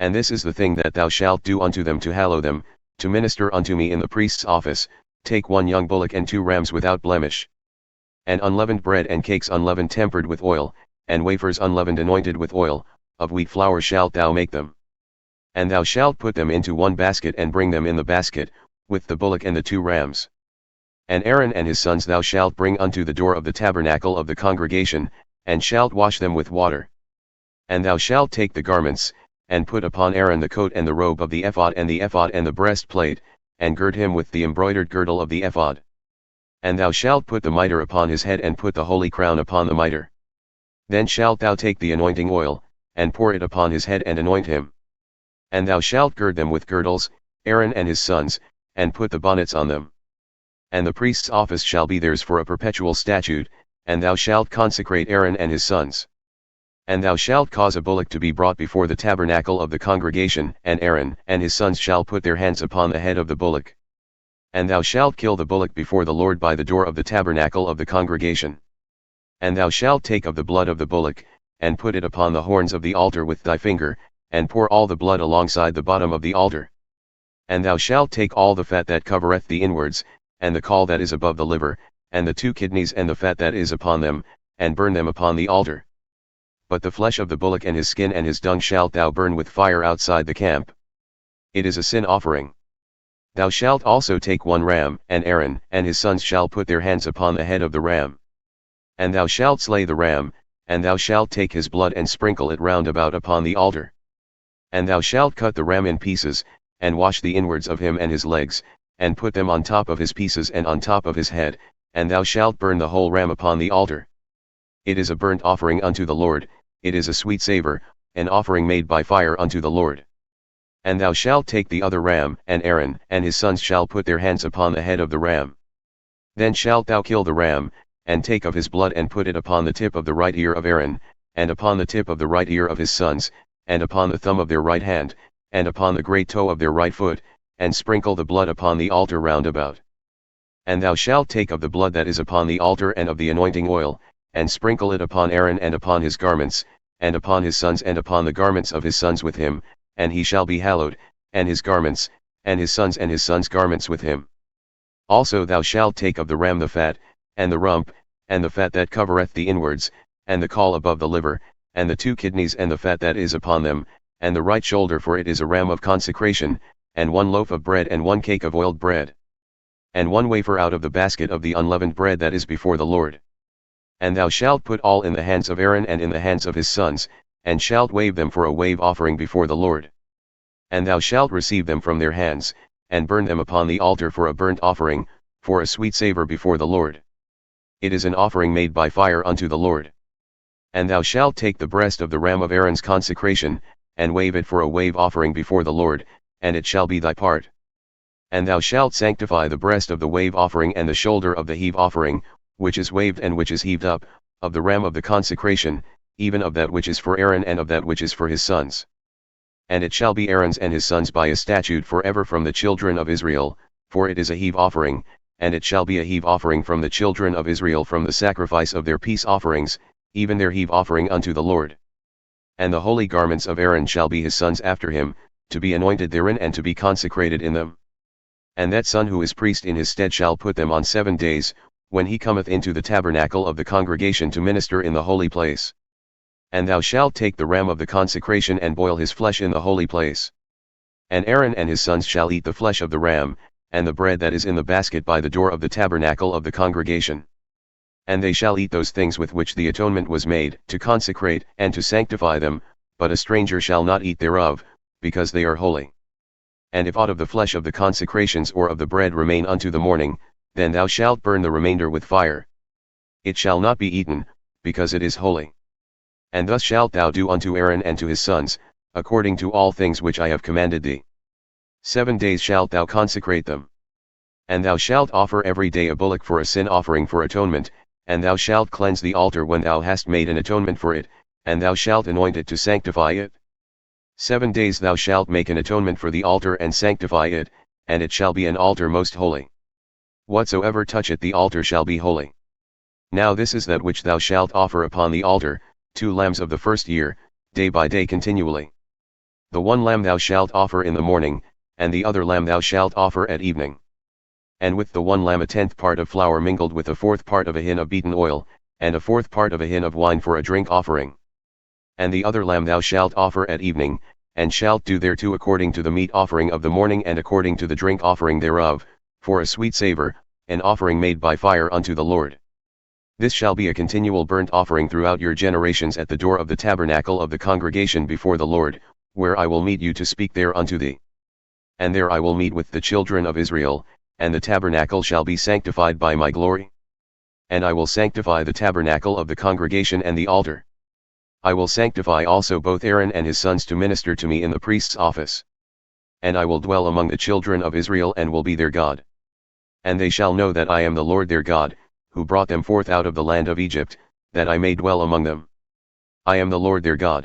And this is the thing that thou shalt do unto them to hallow them, to minister unto me in the priest's office. Take 1 young bullock and 2 rams without blemish. And unleavened bread and cakes unleavened tempered with oil, and wafers unleavened anointed with oil, of wheat flour shalt thou make them. And thou shalt put them into 1 basket and bring them in the basket, with the bullock and the 2 rams. And Aaron and his sons thou shalt bring unto the door of the tabernacle of the congregation, and shalt wash them with water. And thou shalt take the garments, and put upon Aaron the coat and the robe of the ephod and the breastplate, and gird him with the embroidered girdle of the ephod. And thou shalt put the mitre upon his head and put the holy crown upon the mitre. Then shalt thou take the anointing oil, and pour it upon his head and anoint him. And thou shalt gird them with girdles, Aaron and his sons, and put the bonnets on them. And the priest's office shall be theirs for a perpetual statute, and thou shalt consecrate Aaron and his sons. And thou shalt cause a bullock to be brought before the tabernacle of the congregation, and Aaron and his sons shall put their hands upon the head of the bullock. And thou shalt kill the bullock before the Lord by the door of the tabernacle of the congregation. And thou shalt take of the blood of the bullock, and put it upon the horns of the altar with thy finger, and pour all the blood alongside the bottom of the altar. And thou shalt take all the fat that covereth the inwards, and the caul that is above the liver, and the 2 kidneys and the fat that is upon them, and burn them upon the altar. But the flesh of the bullock and his skin and his dung shalt thou burn with fire outside the camp. It is a sin offering. Thou shalt also take 1 ram, and Aaron and his sons shall put their hands upon the head of the ram. And thou shalt slay the ram, and thou shalt take his blood and sprinkle it round about upon the altar. And thou shalt cut the ram in pieces, and wash the inwards of him and his legs, and put them on top of his pieces and on top of his head, and thou shalt burn the whole ram upon the altar. It is a burnt offering unto the Lord, it is a sweet savor, an offering made by fire unto the Lord. And thou shalt take the other ram, and Aaron and his sons shall put their hands upon the head of the ram. Then shalt thou kill the ram, and take of his blood and put it upon the tip of the right ear of Aaron, and upon the tip of the right ear of his sons, and upon the thumb of their right hand, and upon the great toe of their right foot, and sprinkle the blood upon the altar round about. And thou shalt take of the blood that is upon the altar and of the anointing oil, and sprinkle it upon Aaron and upon his garments, and upon his sons and upon the garments of his sons with him, and he shall be hallowed, and his garments, and his sons' garments with him. Also thou shalt take of the ram the fat, and the rump, and the fat that covereth the inwards, and the caul above the liver, and the 2 kidneys and the fat that is upon them, and the right shoulder, for it is a ram of consecration, and 1 loaf of bread and 1 cake of oiled bread. And 1 wafer out of the basket of the unleavened bread that is before the Lord. And thou shalt put all in the hands of Aaron and in the hands of his sons, and shalt wave them for a wave offering before the Lord. And thou shalt receive them from their hands, and burn them upon the altar for a burnt offering, for a sweet savor before the Lord. It is an offering made by fire unto the Lord. And thou shalt take the breast of the ram of Aaron's consecration, and wave it for a wave offering before the Lord, and it shall be thy part. And thou shalt sanctify the breast of the wave offering and the shoulder of the heave offering, which is waved and which is heaved up, of the ram of the consecration, even of that which is for Aaron and of that which is for his sons. And it shall be Aaron's and his sons by a statute forever from the children of Israel, for it is a heave offering, and it shall be a heave offering from the children of Israel from the sacrifice of their peace offerings, even their heave offering unto the Lord. And the holy garments of Aaron shall be his sons after him, to be anointed therein and to be consecrated in them. And that son who is priest in his stead shall put them on 7 days, when he cometh into the tabernacle of the congregation to minister in the holy place. And thou shalt take the ram of the consecration and boil his flesh in the holy place. And Aaron and his sons shall eat the flesh of the ram, and the bread that is in the basket by the door of the tabernacle of the congregation. And they shall eat those things with which the atonement was made, to consecrate and to sanctify them, but a stranger shall not eat thereof, because they are holy. And if aught of the flesh of the consecrations or of the bread remain unto the morning, then thou shalt burn the remainder with fire. It shall not be eaten, because it is holy. And thus shalt thou do unto Aaron and to his sons, according to all things which I have commanded thee. 7 days shalt thou consecrate them. And thou shalt offer every day a bullock for a sin offering for atonement, and thou shalt cleanse the altar when thou hast made an atonement for it, and thou shalt anoint it to sanctify it. 7 days thou shalt make an atonement for the altar and sanctify it, and it shall be an altar most holy. Whatsoever toucheth the altar shall be holy. Now this is that which thou shalt offer upon the altar, 2 lambs of the first year, day by day continually. The one lamb thou shalt offer in the morning, and the other lamb thou shalt offer at evening. And with the one lamb a tenth part of flour mingled with a fourth part of a hin of beaten oil, and a fourth part of a hin of wine for a drink offering. And the other lamb thou shalt offer at evening, and shalt do thereto according to the meat offering of the morning and according to the drink offering thereof, for a sweet savor, an offering made by fire unto the Lord. This shall be a continual burnt offering throughout your generations at the door of the tabernacle of the congregation before the Lord, where I will meet you to speak there unto thee. And there I will meet with the children of Israel, and the tabernacle shall be sanctified by my glory. And I will sanctify the tabernacle of the congregation and the altar. I will sanctify also both Aaron and his sons to minister to me in the priest's office. And I will dwell among the children of Israel and will be their God. And they shall know that I am the Lord their God, who brought them forth out of the land of Egypt, that I may dwell among them. I am the Lord their God.